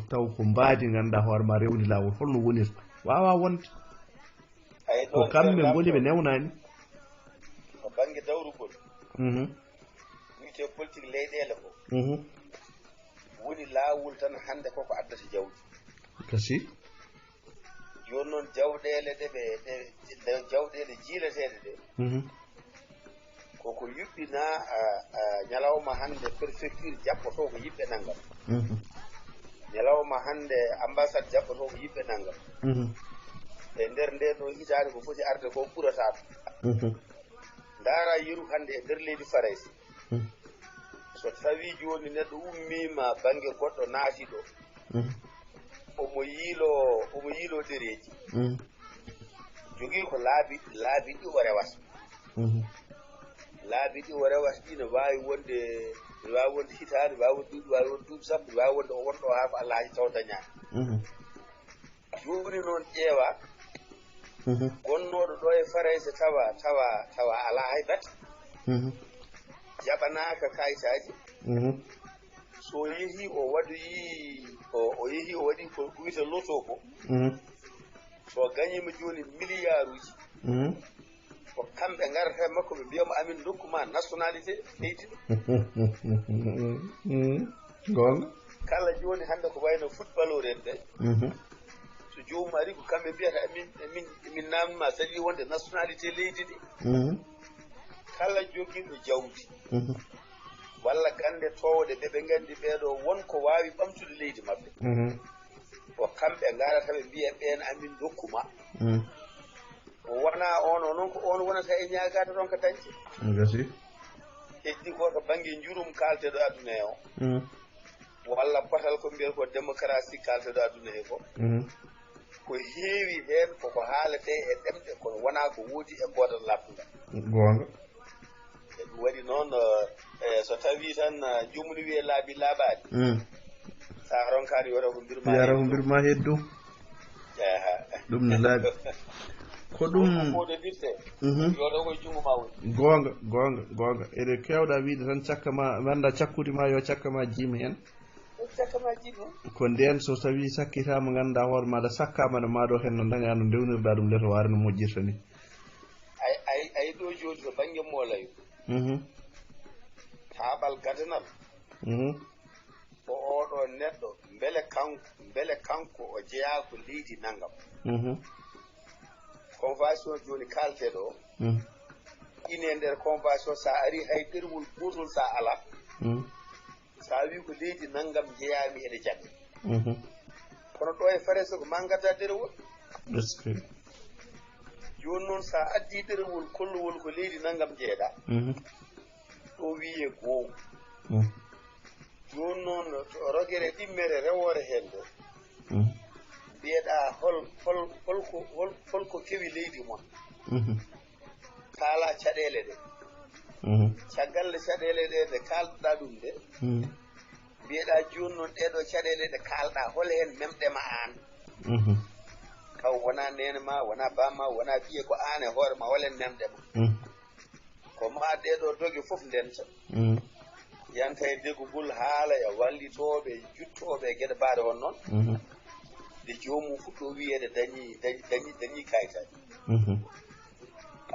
taw ko mbaadi ganduɗa hoore ma rewni lawol holno wonirta wawa wonde ko kamɓe goni ɓe newnani ko banggue dawrugol wiyete politique leyɗele ko woni laawol tan hande koko addata jawdi kasi joni noon jawɗele ɗe jawɗele jiileteɗe ɗe koko yuɓɓina ñalawma hande préfecture jaɓɓoto ko yimɓe nanngam ñalawma hande ambassade jaɓɓoto ko yimɓe nanngam e nder nde ɗo hitaade ko foti arde ko ɓurata ndaara yeru hande e nder leydi Faraysi so tawi joni neɗɗo ummima banggue goɗɗo naati ɗo omo yiilo ɗereji jogii ko laabi ɗi o rewata laabi ɗi o rewata ɗi ne wawi wonde hitaande wawi wonde duuɓi wawi wonde duuɓi sappo wawi wonde o wonɗo ha ko Allah haji taw dañaani joni noon ƴeewa gonnoɗo ɗo e Farayse tawa ala hay bete jaɓanaka kayitaji so yeehi o yeehi o waɗi ko wiyete loto ko so gañima joni milliard uji ko kamɓe garata makko ɓe mbiyamo amin dokkuma nationalité leydi gonga kala joni hande ko wayno footballeur en ɓe so jomum ari ko kamɓe mbiyata emin namdima saɗi wonde nationalité leydi ɗi kala joguiɗo jawdi walla gande towde ɓeɓe gandi ɓeɗo wonko wawi ɓamtude leydi mabɓe ko kamɓe garata ɓe mbiya ɓen amin dokkuma o wona on o noon ko on wonata e ñagade ɗon ko dañce gasi heddi ko to banggue jurum kalteɗo aduna he o walla batal ko mbiyata ko démocratie kalteɗo aduna he ko heewi hen koko haalete e ɗemɗe kono wona ko woodi e godal labtuga gonga e ɗum waɗi noon so tawi tan jomum wiye laabi laaɓaɗi sa ronkani yora ko mbirma heddu ɗum ne laaɓi ko ɗum foɗodirte yoɗo koye jungo ma woni gonga ede kewɗa wiide tan cakka ma ganda cakkude ma yo cakka ma jiimi hen ko nden so tawi sakkitama ganduɗa hoore maɗa sakkama ne maɗo hen no daña no ndewnirɗa ɗum leto ware no moƴƴirta ni ay ɗo joni to banggue moolayo taaɓal gadanal ko oɗo neɗɗo beele kanko o jeeya ko leydi naggam convention joni kalteɗo ine nder convention sa ari hay ɗerwol gotol sa ala sa wi ko leydi naggam jeeyami ene jaɓe kono ɗo e Farayse ko ma gadda ɗerewol joni noon sa addi ɗerewol kollowol ko leydi naggam jeeɗa ɗo wiye goo joni noon rogere ɗimmere rewore hen ɗo mbiyeɗa holko kewi leydi mon kaala caɗele ɗe caggalle caɗele ɗe nde kalɗoɗa ɗum nde mbiyeɗa joni noon ɗeɗo caɗele ɗe kalɗa hol hen memɗema an kaw wona nene ma wona bamma wona ɓiye ko an e hoore ma holen memɗema ko ma ɗeɗo doge foof ndenta yanta e degugol haala e wallitoɓe juttoɓe gueɗe mbaɗe hon noon nde jomum fuɗɗo wiyede dañi kayitaji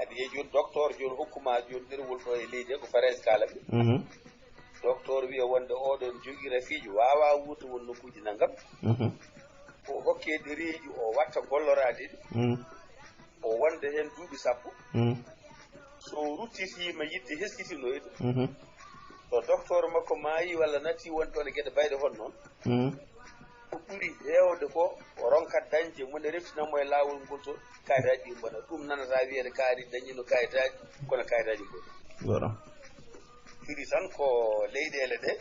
adi e joni docteur joni hokkuma joni ɗerwol ɗo e leydi ko Farayse kalaɓe docteur wiya wonde oɗon jogui rafiiji wawa wuurta won nokkuji naggam o hokke ɗereji o watta gollorade ɗi o wonde hen duuɓi 10 so ruttitima yidde heskitinoyde so docteur makko maayi walla natti wonde ɗon e gueɗe bayɗe hon noon ko ɓuuri hewde ko o ronkat dañde mone reftinanmo e lawol ngol to kayitaji ɗi bona ɗum nanata wiyede kaari dañino kayitaji kono kayitaji goɗɗi gollodiri tan ko leyɗele ɗe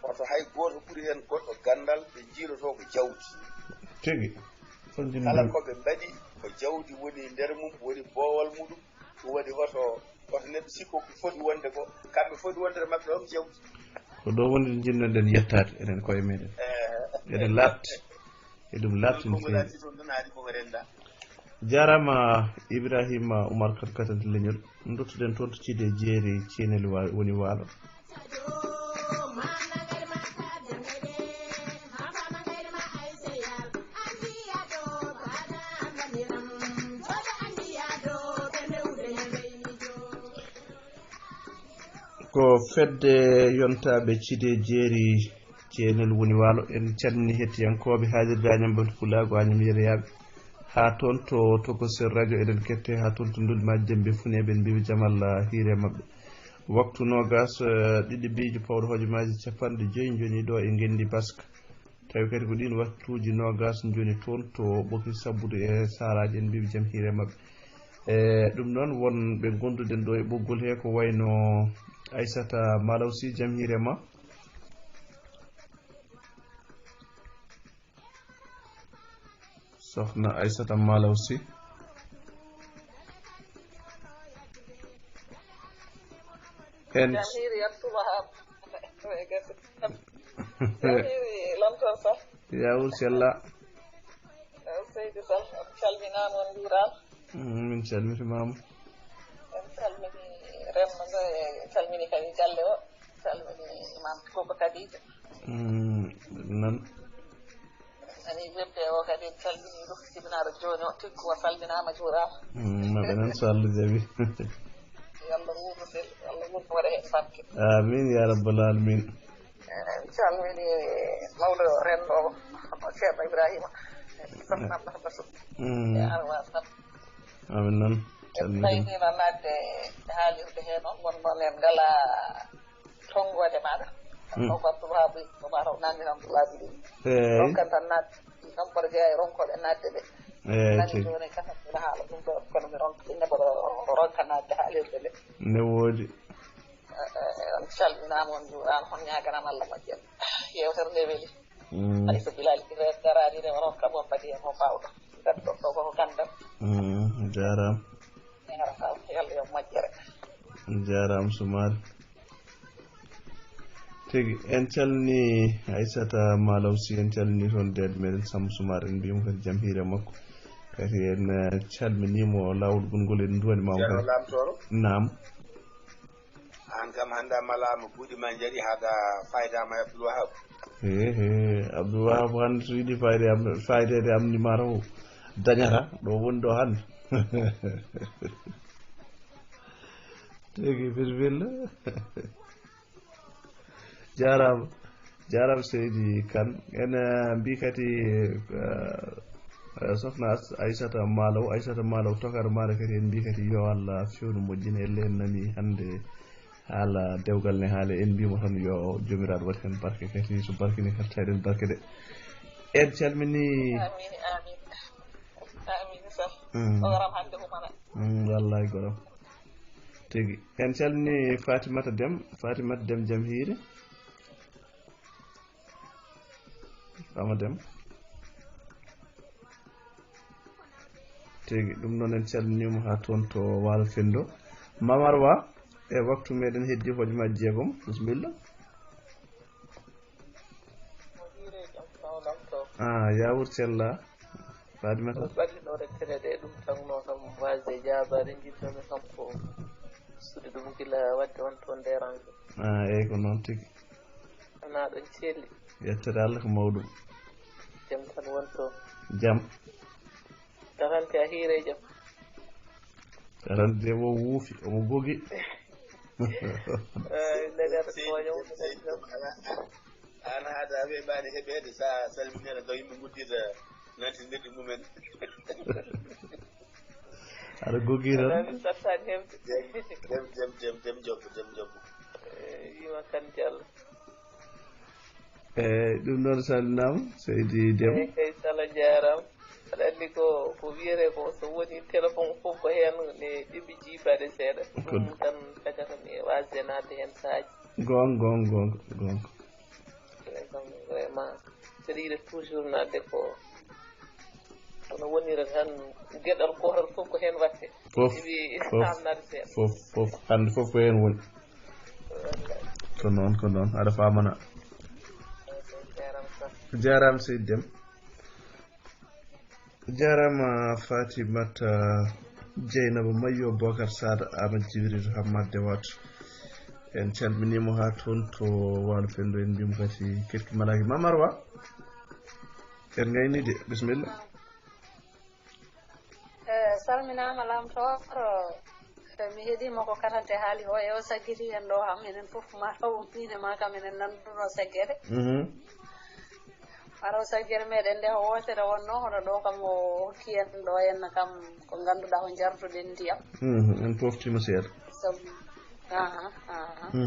oto hay goto ɓuuri hen goɗɗo gandal ɓe jiiloto ko jawdi tigi kala koɓe mbaɗi ko jawdi woni nder mum woni boowal muɗum ɗum waɗi oto neɗɗo sikko ko foti wonde ko kamɓe foti wonde maɓɓe ɗon jawdi ko ɗo woni jinnoɗen yettade enen koye meɗen eɗen labti e ɗum labti no feewi toon tan haali koko renda jarama Ibrahima Oumar Kane katante leñol duttoɗen toon to Thidé Jeeri Thienel woni Waalo ko fedde yontaɓe Thidé Jeeri Thienel woni Waalo en calmini hettiyankoɓe haalirde Agname Bante Pulago Agname Yerayaɓe ha toon to Tokosel radio eɗen kette ha toon to Ndolmaji Dembe Funeɓe en mbiɓe jaam Allah hiire mabɓe waktu nogas ɗiɗi bijo pawɗo hojomaji capanɗe joyyi joni ɗo e Ngendi Baska tawi kadi ko ɗin waktuji nogas joni toon to ɓoki sabbude e saraji en mbiɓe jaam hiire mabɓe ɗum noon won ɓe gonduɗen ɗo e ɓoggol he ko wayno Aissata Malaw Sy jaam hiire ma sohna Aissata Malaw Sy en yawur sella seydi Sall calminama on juurama min calmitimama en calmini renmo ngo e calmini kadi galle o calmini imam Koko Kadija nan ani webde o kadi en calmini ɗum jibinaɗo joni o tiggo o salminama juurama maɓe nan so Allah jaɓi Allah wuuro sel Allah wuuro waɗa hen barke amin ya rabbal alamin en calmini mawɗo renɗo o ceerno Ibrahima sohnamata basu arwa sat amin nan en ɓaynino nadde haalirde he noon wonnoon en ngala tonggode maɗa o battu haɓoy ko mataw nanni tan laabi ɗi ronkan tan nadde kamporo jeeya e ronkoɓe nadde ɓe nani joni kasaɗa haala ɗum ɗo kono mi neɓoɗo ronka nadde haalirde nde ne woodi on calminama on juurama on ñaganama Allah moƴƴere yewtere nde weeli hayso Bilal Ibrahima darani ne onon kam on mbaɗi hen mo fawɗo gadɗo ɗo koko gandam jarama yalla yo moƴƴere jarama Soumare tigi en calmini Aissata Malaw Sy en calmini toon dede meɗen Samba Soumare en mbimo kadi jaam hiire makko kadi en calminimo lawol gongol en duwani mamo kadi lamtoro nam an kam hannde malama buuɗi ma jaɗi haga faydama e Abdoul Wahab Abdoul Wahab hannde so yiiɗi faydede am ni mataw dañata ɗo woni ɗo hannde tigi bisimilla jarama Seydi Kane en mbi kadi sohna Aissata Malaw tokare maɗa kadi en mbi kadi yo Allah fewnu moƴƴina elle en nani hannde haala dewgal ne haala en mbimo tan yo jomiraɗo waɗi hen barke kadi so barkini kadi tawiɗen barke de en calmini amin sah ogaram hande humana wallahi goram tigi en calmini Fatimata Deme jaam hiire Fama Deme tigi ɗum noon en calminimo ha toon to Waalo Fendo Mamar Wa e waktu meɗen heddi hojomaji jeegom bisimilla yawur sella Fatimata ɓallinore teneɗe ɗum tanno kam wasde jabade jiɗɗomi kam ko suude ɗum gila wadde won toon dérange eyyi ko noon tigui ana ɗon celli yettere Allah ko mawɗum jaam tan won toon jaam tarante a hiire jaam tarante wo wuufi omo gogi an haada weeɓani heɓede sa salminena taw yimɓe guddita nantinirɗe mumen aɗa gogi tan sattani hemde dem jobbo yima kan Diallo ɗum noon salminama Seydi Deme kay sala jaram aɗa anndi ko wiyete ko so woni téléphone fof ko heen ne ɗiɓi jiifaade seeɗa ɗum tan tagata mi wasde naatde heen saaji gonga kam vraiment seɗa yiɗa toujours naatde ko kono wonira tan geɗal gotal fof ko heen watte ɗiɓi hamnade seeɗa fof hannde fof ko heen woni ko noon aɗa famana jarama Seydi Déme jarama Fatimata Dieynaba Mayyo Bocar Sada Amadou Djibril Hammadde Wattu en calminimo ha toon to Waalo Pendo en mbimo kadi ketki malaki Mamarwa en gaynide bisimilla salminama lamtoro mi heeɗima ko katante haali o e o saggiti en ɗo ham enen fof ma taw mine ma kam enen nanduno saggede mataw saggere meɗen nde o wotere wonno hono ɗo kam o hokki en ɗo henna kam ko ganduɗa ko jartuɗen ndiyam en poftima seeɗa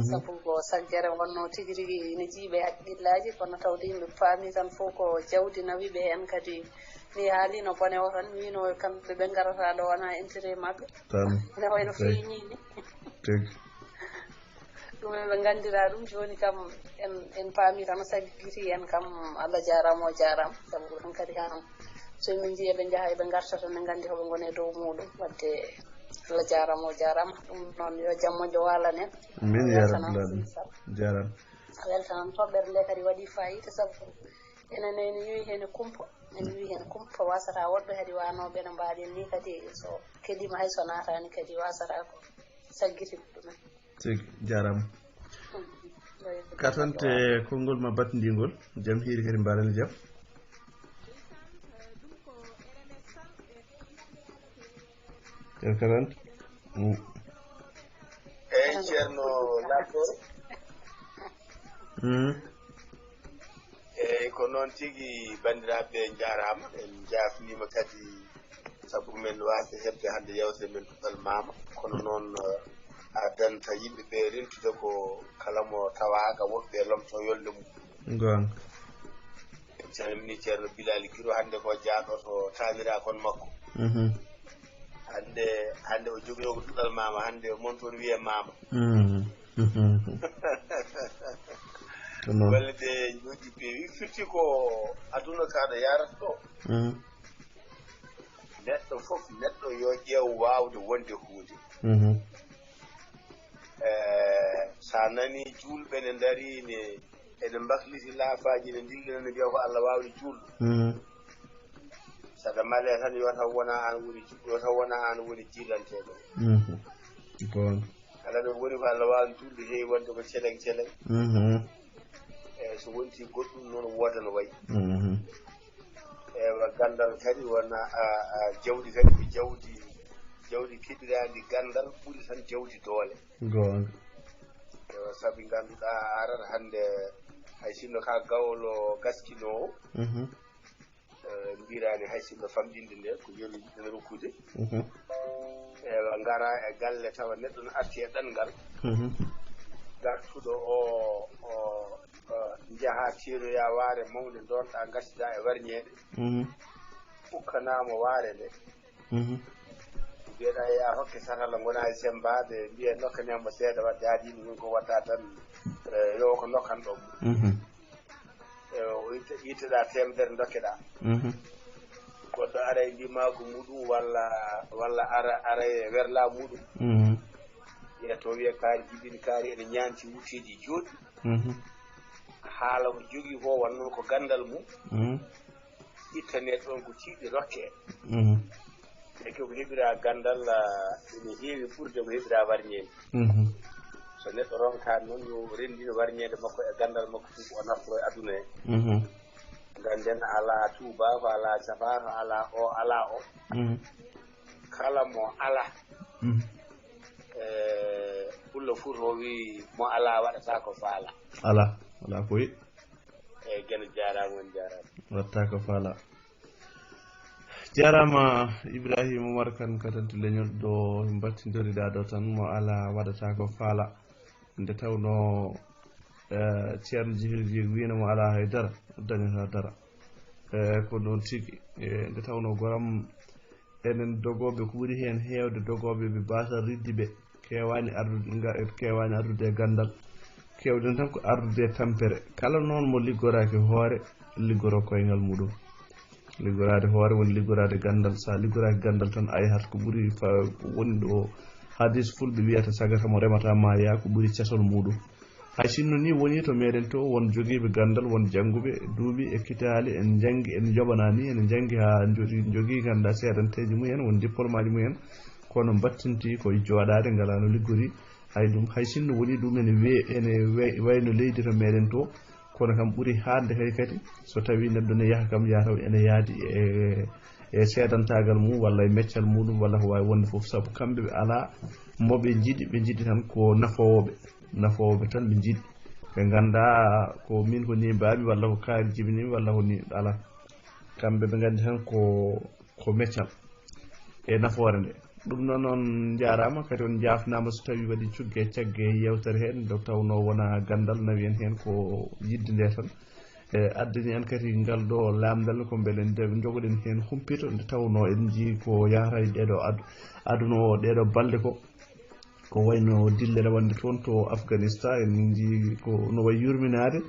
sabu ko saggere wonno tigui rigui ine jiiɓe haqqillaji kono tawde yimɓe faami tan fof ko jawdi nawiɓe hen kadi mi haalino bone o tan wino kamɓe ɓe garata ɗo wona intérêt mabɓe ene wayno feeñini ɗum ɓe gandira ɗum joni kam en paami tan saggiti en kam Allah jarama o jarama sabu ɗum kadi ham somin jiiya ɓe jaaha ɓe gartata ne gandi hoɓe gone dow muɗum wadde Allah jarama o jarama ɗum noon yo jam moƴƴo walanen min ya rabbil alamin jarama weltanan toɓɓere nde kadi waɗi fayida sabu enen ene yoyi hen kumpa en wi hen kumpa wasata woɗɓe kadi wanoɓe no mbaɗen ni kadi so keɗima hay so natani kadi wasata ko saggitiɓe ɗumen tigi jarama katante konngol ma batndigol jam hiiri kadi mbaɗen jam katante eyi ceerno Latoro eyyi ko noon tigi bandiraɓe jarama en jafnima kadi saabu men wasde hebde hande yewtere men tuɗal mama kono noon addanta yimɓeɓe rentude ko kala mo tawaga woɓɓe lomto yolde mum gonga en calmini ceerno Bilali Guiro hande ko jaaɗo to tanira kon makko hande o jogino ko tuɗal mama hande mon toon wiye mama wallede ñoƴƴi peewi firti ko aduna kaɗo yarata ɗo neɗɗo fof neɗɗo yo ƴeew wawde wonde hunde sa nani julɓe ne daari ene mbakliti laafaji ne dillina ne mbiya ko Allah wawde julɗo saɗa male tan yo taw wona an woni jiilanteɗo kala no woni ko Allah wawde julɗo heewi wonde ko celeng eyyi so wonti goɗɗum noon wooda no wayi ewa gandal kadi wona jawdi kadi ko jawdi keɗirandi gandal ɓuuri tan jawdi doole gonga ewa saabu ganduɗa arata hande hay sinno ka gawlo gaskinowo mbirani hay sinno famɗinde nde ko yeru yiɗen rokkude ewa gara e galle tawa neɗɗo no arti e ɗanngal gartuɗo o jaaha tiinoya waare mawde donɗa gassida e warñede ukkanama waare nde mbiyeɗa ya hokke satala gona e sembade mbiye nokkanemo seeɗa wadde haadino min ko watta tan yo ko nokkanɗo o yitteɗa temedere dokkeɗa goɗɗo ara e ndimagu muɗum walla ara e werla muɗum wiya to wiya kaari jibini kaari ene ñanti wutteji joɗɗi haala ko jogui ko wonnoon ko gandal mum ittane ɗon ko tiiɗi rokke eke ko heɓira gandal ene heewi ɓurde ko heɓira warñede so neɗɗo ronkani noon yo rendino warñede makko e gandal makko fof o naftoro e aduna he ganden ala tuuba ko ala safa ko ala o ala o kala mo ala fulla futo wi mo ala waɗata ko faala ala koyi eyyi gene jarama on jarama watta ko faala jarama Ibrahima Oumar Kane katante leñol ɗo battidoriɗa ɗo tan mo ala waɗata ko faala nde tawno ceerno Djibril Dieng wino mo ala haydara dañata dara ko noon tigi nde tawno goram enen dogoɓe ko ɓuri hen heewde dogoɓe ɓe mbasa riddi ɓe kewani ardude e gandal kewɗen tan ko ardude e tampere kala noon mo liggoraki hoore liggoro koyngal muɗum liggorade hoore woni liggorade gandal sa liggoraki gandal tan ayhat ko ɓuri woni ɗo hadis fulɓe wiyata sagata mo remata ma yaa ko ɓuri casol muɗum hay sinno ni woni to meɗen to won jogiiɓe gandal won jannguɓe duuɓi ekkitali en jangi en joɓanani en jangi ha jogii ganda seedanteji mumen won diplôme aji mumen kono battinti koye jooɗade ngala no liggori hay sinno woni ɗum ene wayno leydi to meɗen to kono kam ɓuri hande hay kadi so tawi neɗɗo ne yaha kam yataw ene yaadi e seedantagal mum walla e meccal muɗum walla ko wawi wonde foof saabu kamɓe ɓe ala moɓe jiiɗi tan ko nafowoɓe tan ɓe jiiɗi ɓe ganda ko min ko ni mbami walla ko kaari jibinimi walla ko ni ala kamɓe ɓe gandi tan ko meccal e nafoore nde ɗum noon jarama kadi on jafnama so tawi waɗi cugge cagge yewtere hen nde tawno wona gandal nawi en hen ko yidde nde tan addani en kadi ngal ɗo lamdal ko beele nde jogoɗen hen humpito nde tawno en jii ko yahata e ɗeɗo aduna o ɗeɗo balɗe ko wayno dillere wonde toon to Afghanistan en jii ko no way yurminade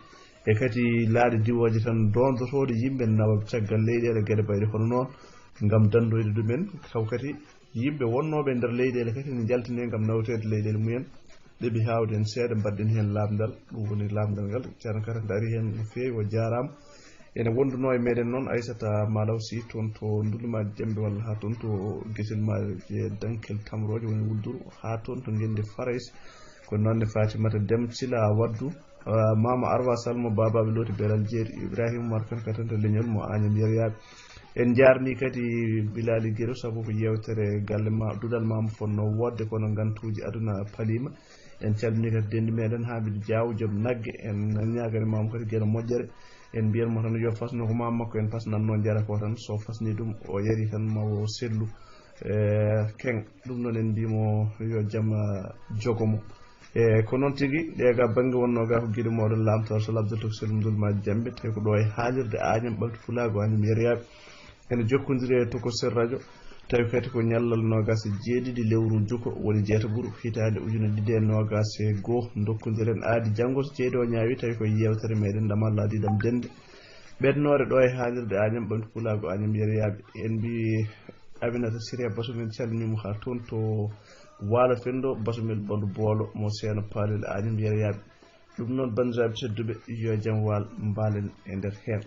e kadi laaɗe diwoje tan dondotode yimɓe nawa caggal leyɗele gueɗe bayɗe hono noon gam dandoyde ɗumen taw kadi yimɓe wonnoɓe nder leyɗele kadi ne jaltine gam nawtede leyɗele mumen ɗeɓi hawde en seeɗa mbaɗɗen hen lamdal ɗum woni lamdal ngal ceerno kara daari hen no fewi o jarama ene wonduno e meɗen noon Aissata Malaw Sy toon to Ndouloumaji Dembe walla ha toon to guesel maje Dankel Tamroje woni Wulduru ha toon to Guende Farais ko nonne Fatimata Dem Sila Waddu Mama Arwa Salmo babaɓe looti Belal Jeeri Ibrahima Mar kan katan to leñol mo Agnam Yeryaɓe en jarni kadi Bilali Guiro saabu ko yewtere galle ma dudal mama fonno wodde kono gantuji aduna palima en calmini kadi dendi meɗen Hamidou Diaw joom nagge en ñagani mama kadi gueɗe moƴƴere en mbiyatmo tan yo fasno ko mama makko en fasnanno jara ko tan so fasni ɗum o yari tan mawo sellu keng ɗum noon en mbimo yo jaam jogomo ko noon tigui ɗega banggue wonno ga ko guiɗo moɗon lamtor so labdata ko sellu Ndouloumaji Dembe tawi ko ɗo e haalirde Agnam ɓaltu fulago Agnam Yeryaɓe ene jokkodiri e Tokosel radio tawi kadi ko ñallal nogas e jeeɗiɗi lewru juko woni jeetaɓuru hitande ujune ɗiɗi e nogas e goho dokkodiren aadi janggo so ceeɗi o ñaawi tawi koye yewtere meɗen damal laadiɗam dende ɓennore ɗo e haalirde Agnam ɓamtu pulago Agnam Yeryaɓe en mbi Aminata Siré Basumel calminimo ha toon to Waalo Fendo Basumel Bandu Boolo mo seeno paalel Agnam Yeryaɓe ɗum noon bandiraɓe tedduɓe yo jaam wal mbalen e nder hen